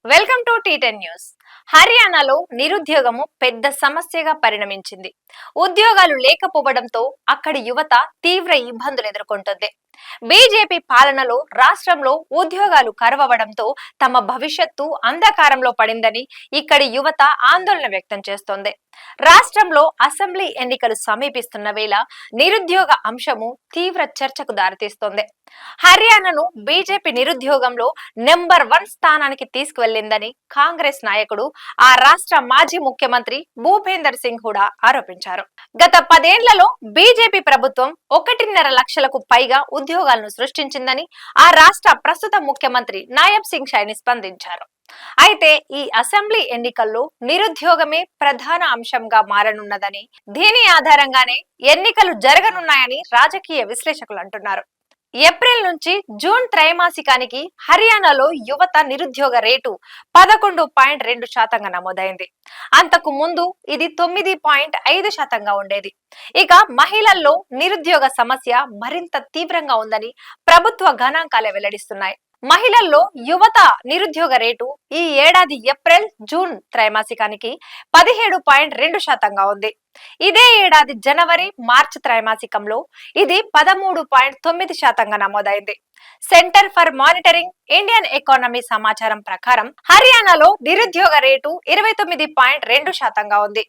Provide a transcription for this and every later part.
Welcome to టీ10 news. హర్యానాలో నిరుద్యోగము పెద్ద సమస్యగా పరిణమించింది. ఉద్యోగాలు లేకపోవడంతో అక్కడి యువత తీవ్ర ఇబ్బందులు ఎదుర్కొంటుంది. బీజేపీ పాలనలో రాష్ట్రంలో ఉద్యోగాలు కరువవడంతో తమ భవిష్యత్తు అంధకారంలో పడిందని ఇక్కడి యువత ఆందోళన వ్యక్తం చేస్తోంది. రాష్ట్రంలో అసెంబ్లీ ఎన్నికలు సమీపిస్తున్న వేళ నిరుద్యోగ అంశము తీవ్ర చర్చకు దారితీస్తోంది. హర్యానాను బీజేపీ నిరుద్యోగంలో నెంబర్ 1 స్థానానికి తీసుకువెళ్లిందని కాంగ్రెస్ నాయకుడు, ఆ రాష్ట్ర మాజీ ముఖ్యమంత్రి భూపేందర్ సింగ్ హుడా ఆరోపించారు. గత 10 ఏళ్లలో బీజేపీ ప్రభుత్వం 1.5 లక్షలకు పైగా ఉద్యోగాలను సృష్టించిందని ఆ రాష్ట్ర ప్రస్తుత ముఖ్యమంత్రి నాయబ్ సింగ్ సైని స్పందించారు. అయితే ఈ అసెంబ్లీ ఎన్నికల్లో నిరుద్యోగమే ప్రధాన అంశంగా మారనున్నదని, దీని ఆధారంగానే ఎన్నికలు జరగనున్నాయని రాజకీయ విశ్లేషకులు అంటున్నారు. ఏప్రిల్ నుంచి జూన్ త్రైమాసికానికి హర్యానాలో యువత నిరుద్యోగ రేటు 11.2% నమోదైంది. అంతకు ముందు ఇది 9.5% ఉండేది. ఇక మహిళల్లో నిరుద్యోగ సమస్య మరింత తీవ్రంగా ఉందని ప్రభుత్వ గణాంకాలే వెల్లడిస్తున్నాయి. మహిళల్లో యువత నిరుద్యోగ రేటు ఈ ఏడాది ఏప్రిల్ జూన్ త్రైమాసికానికి 17.2% ఉంది. ఇదే ఏడాది జనవరి మార్చి త్రైమాసికంలో ఇది 13.9% నమోదైంది. Centre for monitoring Indian economy సమాచారం ప్రకారం హర్యానాలో నిరుద్యోగ రేటు 29.2% ఉంది.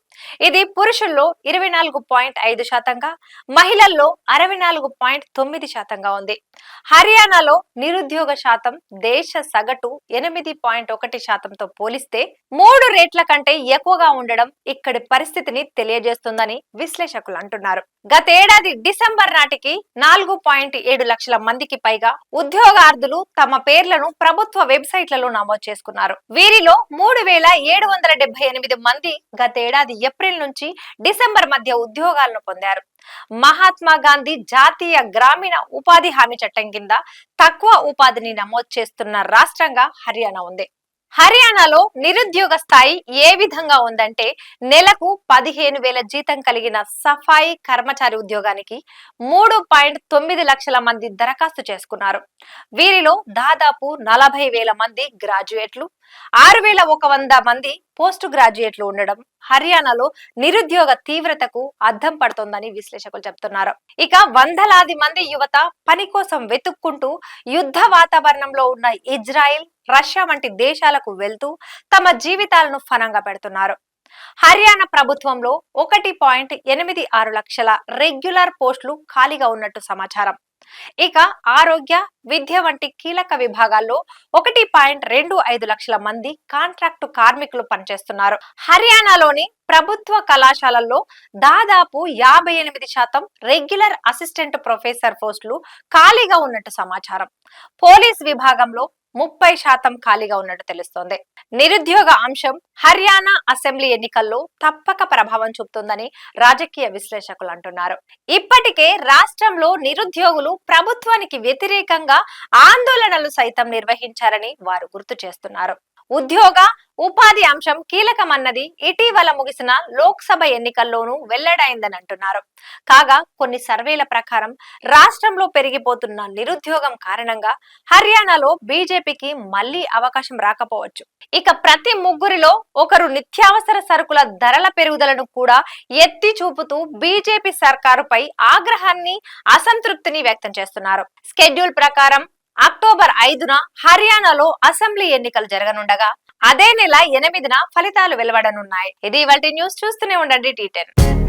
ఇది పురుషుల్లో 24.5%, మహిళల్లో 64.9% ఉంది. హర్యానాలో నిరుద్యోగ శాతం దేశ సగటు 8.1%తో పోలిస్తే 3 రేట్ల కంటే ఎక్కువగా ఉండడం ఇక్కడి పరిస్థితిని తెలియజేస్తుందని విశ్లేషకులు అంటున్నారు. గతేడాది డిసెంబర్ నాటికి 4.7 లక్షల మందికి పైగా ఉద్యోగార్థులు తమ పేర్లను ప్రభుత్వ వెబ్సైట్లలో నమోదు చేసుకున్నారు. వీరిలో 3778 మంది గతేడాది ఏప్రిల్ నుంచి డిసెంబర్ మధ్య ఉద్యోగాలను పొందారు. మహాత్మా గాంధీ జాతీయ గ్రామీణ ఉపాధి హామీ చట్టం కింద తక్కువ ఉపాధిని నమోదు చేస్తున్న రాష్ట్రంగా హర్యానా ఉంది. హర్యానాలో నిరుద్యోగ స్థాయి ఏ విధంగా ఉందంటే, నెలకు 15,000 జీతం కలిగిన సఫాయి కర్మచారి ఉద్యోగానికి 3.9 లక్షల మంది దరఖాస్తు చేసుకున్నారు. వీరిలో దాదాపు 40,000 మంది గ్రాడ్యుయేట్లు, 6,100 మంది పోస్ట్ గ్రాడ్యుయేట్లు ఉండడం హర్యానాలో నిరుద్యోగ తీవ్రతకు అద్దం పడుతోందని విశ్లేషకులు చెప్తున్నారు. ఇక వందలాది మంది యువత పని కోసం వెతుక్కుంటూ యుద్ధ వాతావరణంలో ఉన్న ఇజ్రాయిల్, రష్యా వంటి దేశాలకు వెళ్తూ తమ జీవితాలను ఫనంగా పెడుతున్నారు. హర్యానా ప్రభుత్వంలో 1.86 లక్షల రెగ్యులర్ పోస్టులు ఖాళీగా ఉన్నట్టు సమాచారం. ఇక ఆరోగ్య, విద్య వంటి కీలక విభాగాల్లో 1.25 లక్షల మంది కాంట్రాక్టు కార్మికులు పనిచేస్తున్నారు. హర్యానాలోని ప్రభుత్వ కళాశాలల్లో దాదాపు 58% రెగ్యులర్ అసిస్టెంట్ ప్రొఫెసర్ పోస్టులు ఖాళీగా ఉన్నట్టు సమాచారం. పోలీస్ విభాగంలో 30% ఖాళీగా ఉన్నట్టు తెలుస్తోంది. నిరుద్యోగ అంశం హర్యానా అసెంబ్లీ ఎన్నికల్లో తప్పక ప్రభావం చూపుతుందని రాజకీయ విశ్లేషకులు అంటున్నారు. ఇప్పటికే రాష్ట్రంలో నిరుద్యోగులు ప్రభుత్వానికి వ్యతిరేకంగా ఆందోళనలు సైతం నిర్వహించారని వారు గుర్తు చేస్తున్నారు. ఉద్యోగ, ఉపాధి అంశం కీలకమన్నది ఇటీవల ముగిసిన లోక్సభ ఎన్నికల్లోనూ వెల్లడైందని అంటున్నారు. కాగా కొన్ని సర్వేల ప్రకారం రాష్ట్రంలో పెరిగిపోతున్న నిరుద్యోగం కారణంగా హర్యానాలో బీజేపీకి మళ్లీ అవకాశం రాకపోవచ్చు. ఇక ప్రతి ముగ్గురిలో ఒకరు నిత్యావసర సరుకుల ధరల పెరుగుదలను కూడా ఎత్తి చూపుతూ బీజేపీ సర్కారుపై ఆగ్రహాన్ని, అసంతృప్తిని వ్యక్తం చేస్తున్నారు. స్కెడ్యూల్ ప్రకారం అక్టోబర్ 5న హర్యానాలో అసెంబ్లీ ఎన్నికలు జరగనుండగా అదే నెల 8న ఫలితాలు వెలువడనున్నాయి. ఇది ఇవాల్టి న్యూస్. చూస్తూనే ఉండండి టీ10.